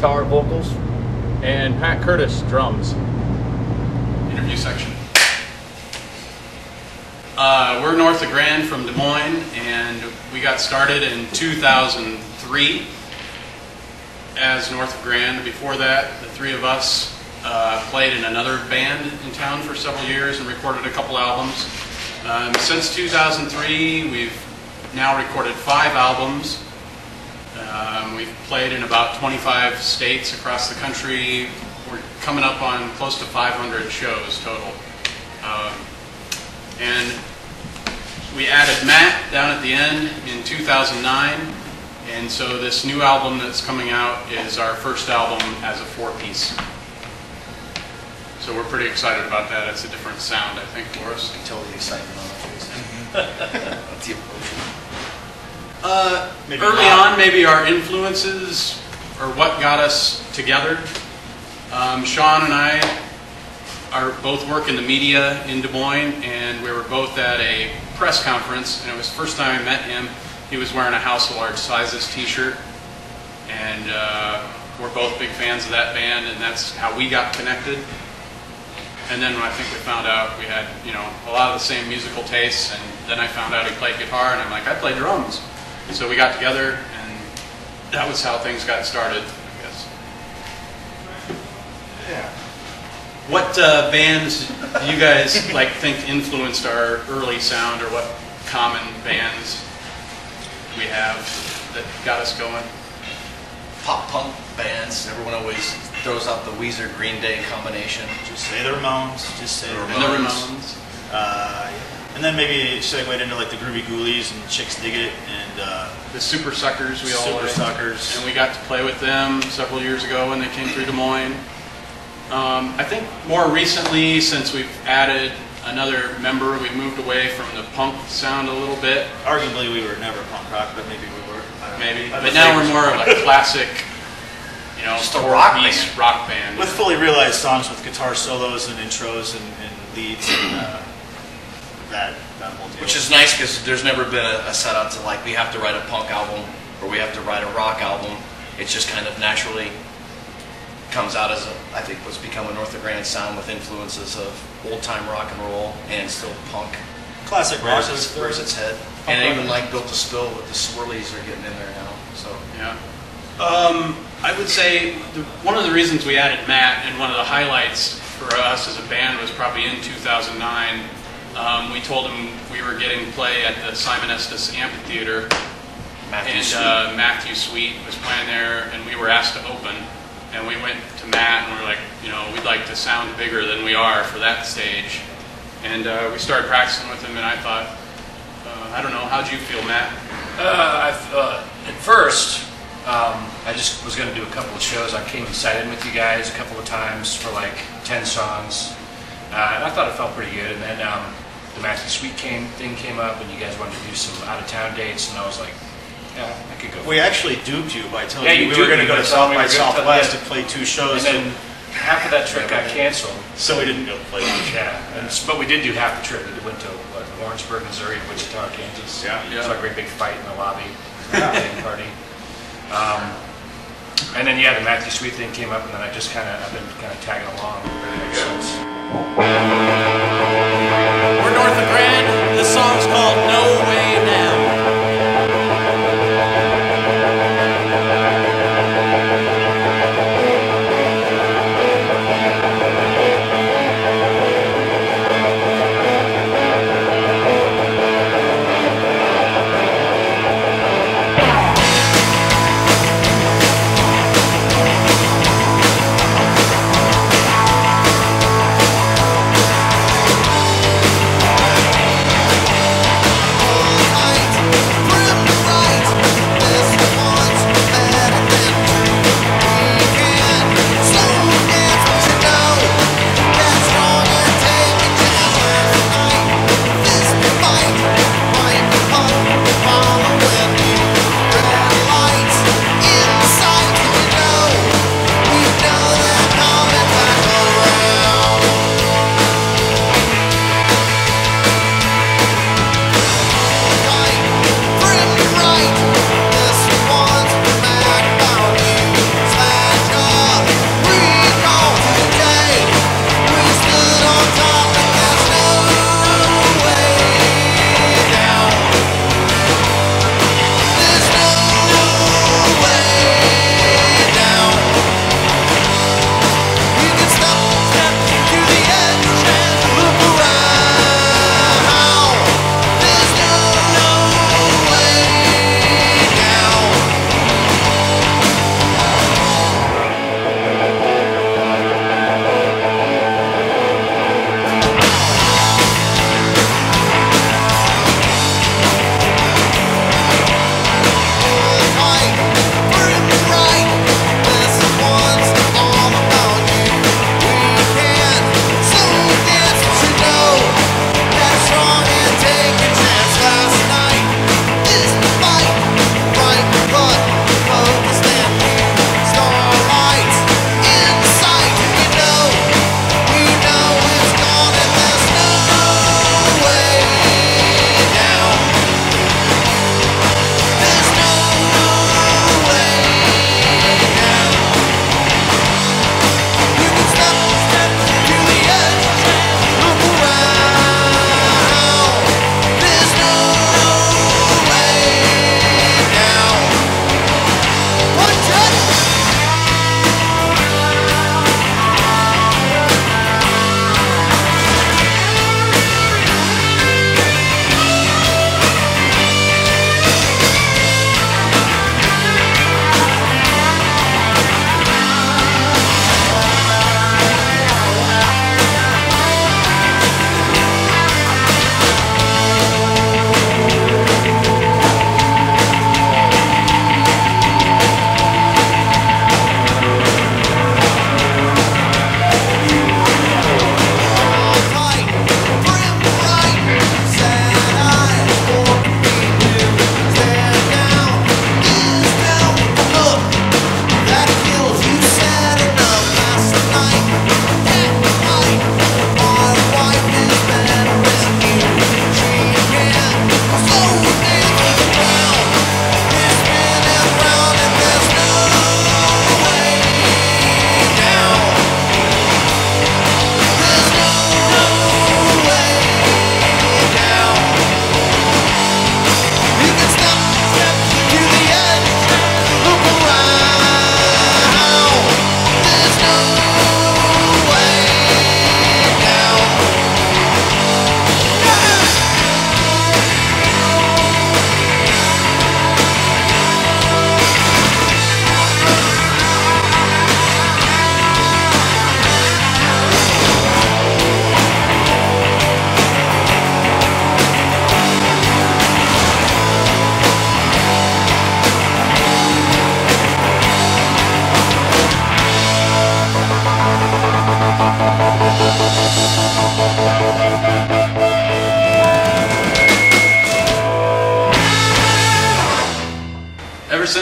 guitar, vocals, and Pat Curtis, drums. Interview section. We're north of Grand from Des Moines, and we got started in 2003 as North of Grand. Before that, the three of us played in another band in town for several years and recorded a couple albums. Since 2003, we've now recorded 5 albums. We've played in about 25 states across the country. We're coming up on close to 500 shows total. And we added Matt down at the end in 2009, and so this new album that's coming out is our first album as a 4-piece. So we're pretty excited about that. It's a different sound, I think, for us. You can tell the excitement on our face. That's the approach. Early on, maybe our influences or what got us together. Sean and I are both work in the media in Des Moines, and we were both at a press conference, and it was the first time I met him. He was wearing a House of Large Sizes t-shirt, and we're both big fans of that band, and that's how we got connected. And then I think we found out we had, you know, a lot of the same musical tastes, and then I found out he played guitar, and I'm like, I play drums. And so we got together, and that was how things got started, I guess. Yeah. What bands do you guys think influenced our early sound, or what common bands we have that got us going? Pop punk bands. Everyone always throws out the Weezer Green Day combination. Just say the Ramones. Just say the Ramones. And then maybe segued into like the Groovy Ghoulies and Chicks Dig It and the Super Suckers. We all Super Suckers. And we got to play with them several years ago when they came through Des Moines. I think more recently, since we've added another member, we've moved away from the punk sound a little bit. Arguably, we were never punk rock, but maybe we were. Maybe, but now we're more of a classic, you know, just a rock band with fully realized songs with guitar solos and intros and leads and that whole deal. Which is nice because there's never been a set out to like we have to write a punk album or we have to write a rock album. It just kind of naturally comes out as I think what's become a North of Grand sound with influences of old-time rock and roll and still punk. Classic rock. Where's its head. And even like Built to Spill with the swirlies are getting in there now. So yeah. I would say one of the reasons we added Matt, and one of the highlights for us as a band, was probably in 2009. We told him we were getting play at the Simon Estes Amphitheater, and Matthew Sweet was playing there, and we were asked to open. And we went to Matt and we were like, you know, we'd like to sound bigger than we are for that stage. And we started practicing with him, and I thought, I don't know, how'd you feel, Matt? At first, I just was going to do a couple of shows. I came and sat in with you guys a couple of times for like 10 songs. And I thought it felt pretty good. And then the Matthew Sweet thing came up, and you guys wanted to do some out-of-town dates, and I was like, yeah, I could go. We actually duped you by telling you we were going to go to South by Southwest and play 2 shows. And then half of that trip got canceled. So we didn't go play. Yeah, but we did do half the trip. We went to Lawrenceburg, Missouri, and Wichita, Kansas. Yeah. Saw a great big fight in the lobby. Party. And then yeah, the Matthew Sweet thing came up, and then I've been kind of tagging along ever since. We're north of Grand. This song's called No Way Now.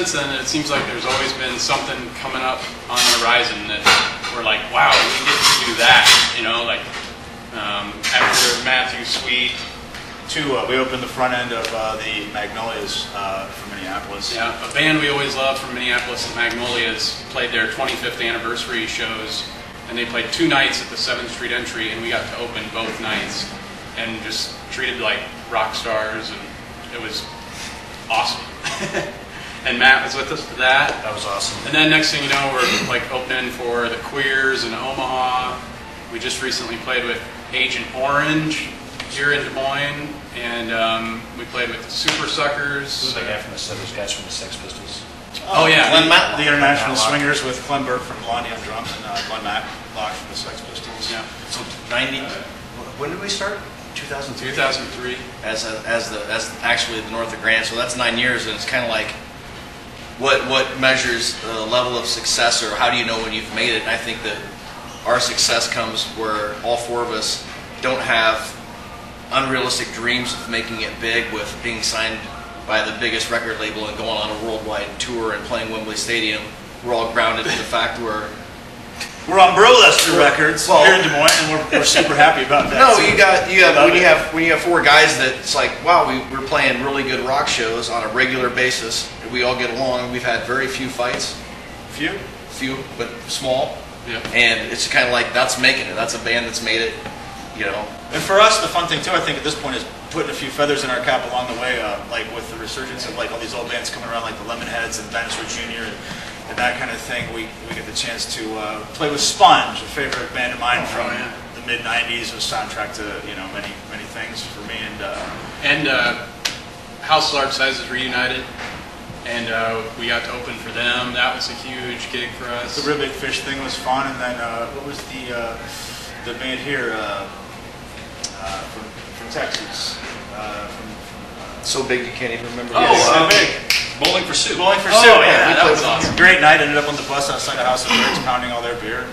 since then, it seems like there's always been something coming up on the horizon that we're like, wow, we get to do that, you know, like after Matthew Sweet. We opened the front end of the Magnolias from Minneapolis. Yeah, a band we always loved from Minneapolis, the Magnolias, played their 25th anniversary shows, and they played 2 nights at the 7th Street Entry, and we got to open both nights, and just treated like rock stars, and it was awesome. And Matt was with us for that. That was awesome. And then next thing you know, we're like opening for the Queers in Omaha. We just recently played with Agent Orange here in Des Moines, and we played with the Super Suckers. Who's that guy from those guys from the Sex Pistols? Oh yeah, Glenn Matlock. The International Swingers with Glenn Burke from Blondie on drums and Glenn Matlock from the Sex Pistols. yeah. So 90. When did we start? 2003. 2003. As actually the North of Grand. So that's 9 years, and it's kind of like what measures the level of success, or how do you know when you've made it? And I think that our success comes where all 4 of us don't have unrealistic dreams of making it big with being signed by the biggest record label and going on a worldwide tour and playing Wembley Stadium. We're all grounded in the fact we're on Brolester Records here in Des Moines, and we're super happy about that. No, too. you got when you have 4 guys that it's like, wow, we're playing really good rock shows on a regular basis. We all get along. We've had very few fights. Few, but small. Yeah. And it's kind of like, that's making it. That's a band that's made it, you know. And for us, the fun thing too, I think at this point, is putting a few feathers in our cap along the way, like with the resurgence of like all these old bands coming around, like the Lemonheads and Dinosaur Jr. and that kind of thing. We get the chance to play with Sponge, a favorite band of mine from the mid '90s, was soundtrack to many things for me. And House Large Sizes reunited, and we got to open for them. That was a huge gig for us. The Real Big Fish thing was fun, and then what was the band here from Texas? So big you can't even remember. So big. Bowling for Soup. Bowling for Oh, Soup. yeah, that was awesome. Great night. Ended up on the bus outside the House of Birds, pounding all their beer.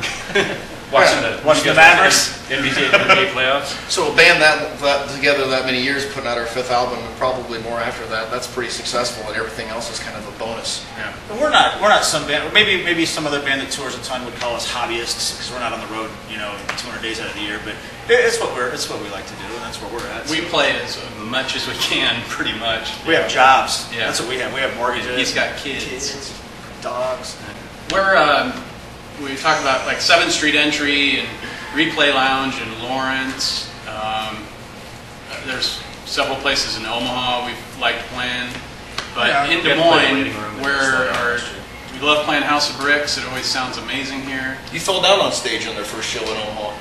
Watching the Mavericks. NBA playoffs. So a band that together that many years, putting out our 5th album, and probably more after that, that's pretty successful, and everything else is kind of a bonus. Yeah. But we're not some band. Maybe some other band that tours a ton would call us hobbyists, because we're not on the road, 200 days out of the year. But it's what we like to do, and that's where we're at. We play as much as we can, pretty much. We have jobs. Yeah. That's what we have. We have mortgages. He's got kids. Dogs. We talk about like 7th Street Entry and Replay Lounge in Lawrence. There's several places in Omaha we've liked playing, but in Des Moines, we love playing House of Bricks. It always sounds amazing here. You fell down on stage on their first show in Omaha.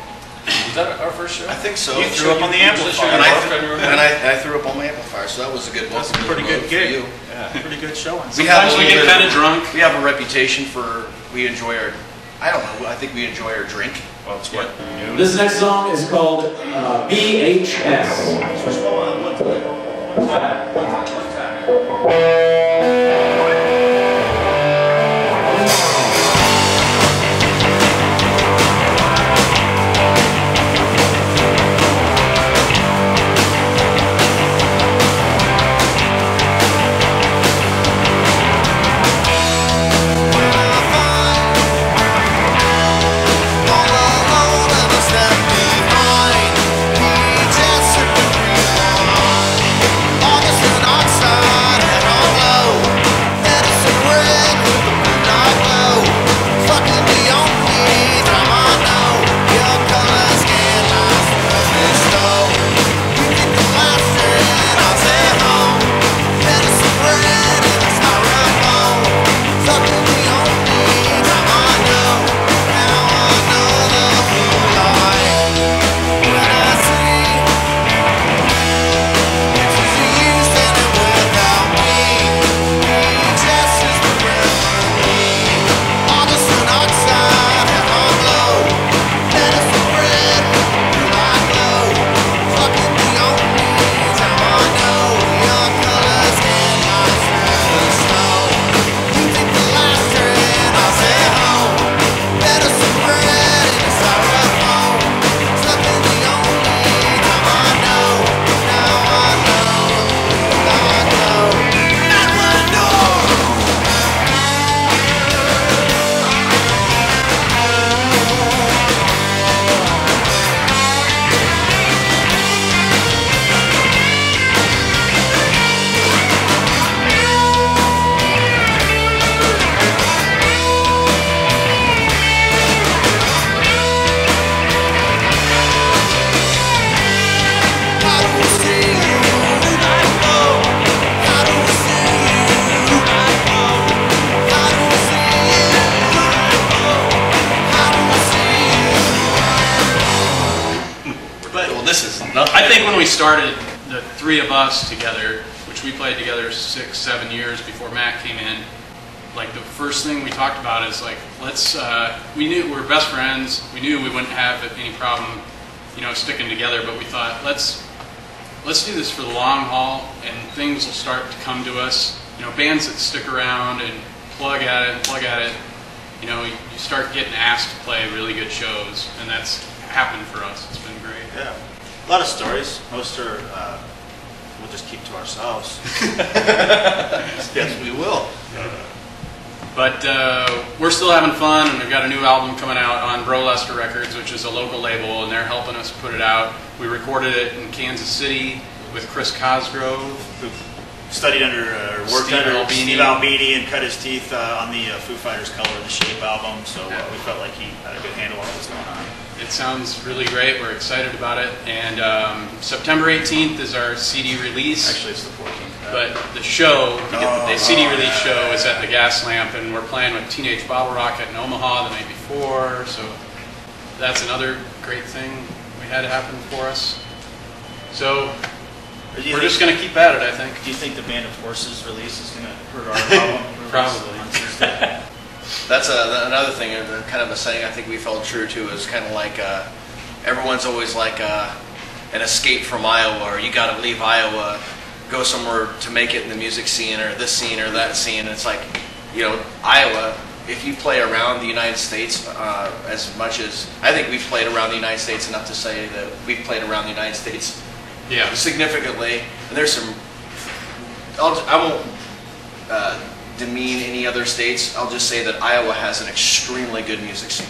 Was that our first show? I think so. You threw up on the amplifier. And I threw up on my amplifier, so that was a good one. That's a pretty good gig. You. Yeah. Pretty good showing. Sometimes we get kind of drunk. We have a reputation for, we enjoy our, I don't know, I think we enjoy our drink. Well, it's what? This next song is called BHS. August and oxide and all low. I think when we started, the three of us together, which we played together 6, 7 years before Matt came in, like the first thing we talked about is like, let's, we knew we were best friends, we knew we wouldn't have any problem, you know, sticking together, but we thought, let's do this for the long haul, and things will start to come to us. You know, bands that stick around and plug at it, you know, you start getting asked to play really good shows, and that's happened for us. It's been great. Yeah, a lot of stories. Most are we'll just keep to ourselves. Yes, we will. But we're still having fun, and we've got a new album coming out on Brolester Records, which is a local label, and they're helping us put it out. We recorded it in Kansas City with Chris Cosgrove, who Studied under, worked Steve under Albini. Steve Albini and cut his teeth on the Foo Fighters' Color of the Shape album, so we felt like he had a good handle on what was going on. It sounds really great. We're excited about it. And September 18th is our CD release. Actually, it's the 14th. But the show, the CD release yeah, show is at the Gas Lamp, and we're playing with Teenage Bottle Rocket in Omaha the night before. So that's another great thing we had happen for us. So we're just going to keep at it, I think. Do you think the Band of Horses release is going to hurt our album? Probably. On Tuesday? That's another thing, kind of a saying I think we felt true to is kind of like everyone's always like an escape from Iowa, or you got to leave Iowa, go somewhere to make it in the music scene or this scene or that scene. And it's like, you know, Iowa, if you play around the United States as much as, I think we've played around the United States enough to say that we've played around the United States significantly. And there's some, I won't demean any other states. I'll just say that Iowa has an extremely good music scene.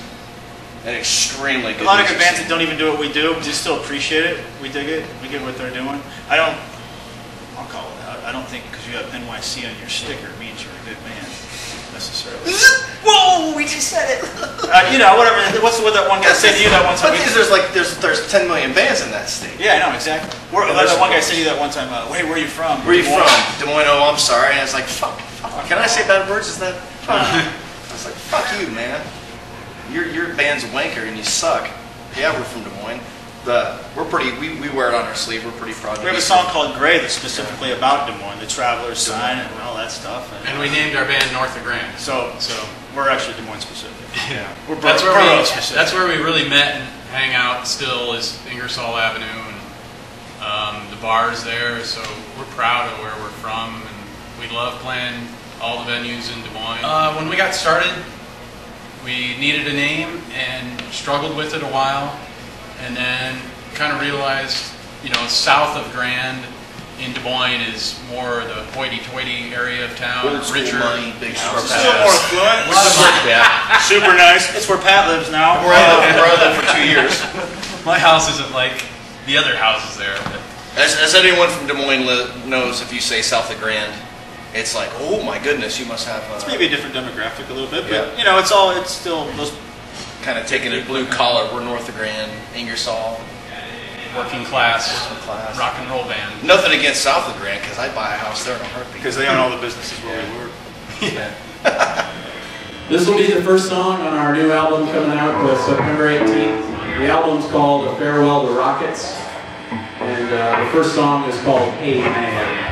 An extremely good music scene. A lot of good bands that don't even do what we do, we just still appreciate it. We dig it. We get what they're doing. I'll call it out. I don't think because you have NYC on your sticker means you're a good band, necessarily. Whoa, we just said it. You know, whatever. What's what that one guy said to you that one time? Because there's 10 million bands in that state. Yeah, I know, exactly. That one guy said to you that one time, hey, where are you from? Where are you from? Des Moines, oh, I'm sorry. And I was like, fuck. Can I say bad words? Is that fun? I was like, fuck you, man. Your band's a wanker and you suck. Yeah, we're from Des Moines. We wear it on our sleeve. We're pretty proud. We have a song called Gray that's specifically about Des Moines, the Traveler's Sign and all that stuff. And we named our band North of Grand. So we're actually Des Moines specific. Yeah. That's where we really met and hang out still is Ingersoll Avenue and the bars there. So we're proud of where we're from, and we love playing all the venues in Des Moines. When we got started, we needed a name and struggled with it a while, and then kind of realized, you know, south of Grand in Des Moines is more the hoity-toity area of town, richer, money, big houses. Still more affluent. Yeah. Super nice. It's where Pat lives now. Where I lived for 2 years. My house isn't like the other houses there. But As anyone from Des Moines knows, if you say south of Grand, it's like, oh my goodness, you must have. It's maybe a different demographic a little bit, but Yeah. you know, it's still those. Kind of taking it blue collar. We're north of Grand, Ingersoll. working class rock and roll band. Nothing against south of Grand, because I'd buy a house there in a heartbeat. Because they own all the businesses where we work. Yeah. This will be the first song on our new album coming out September 18th. The album's called A Farewell to Rockets, and the first song is called Hey Man.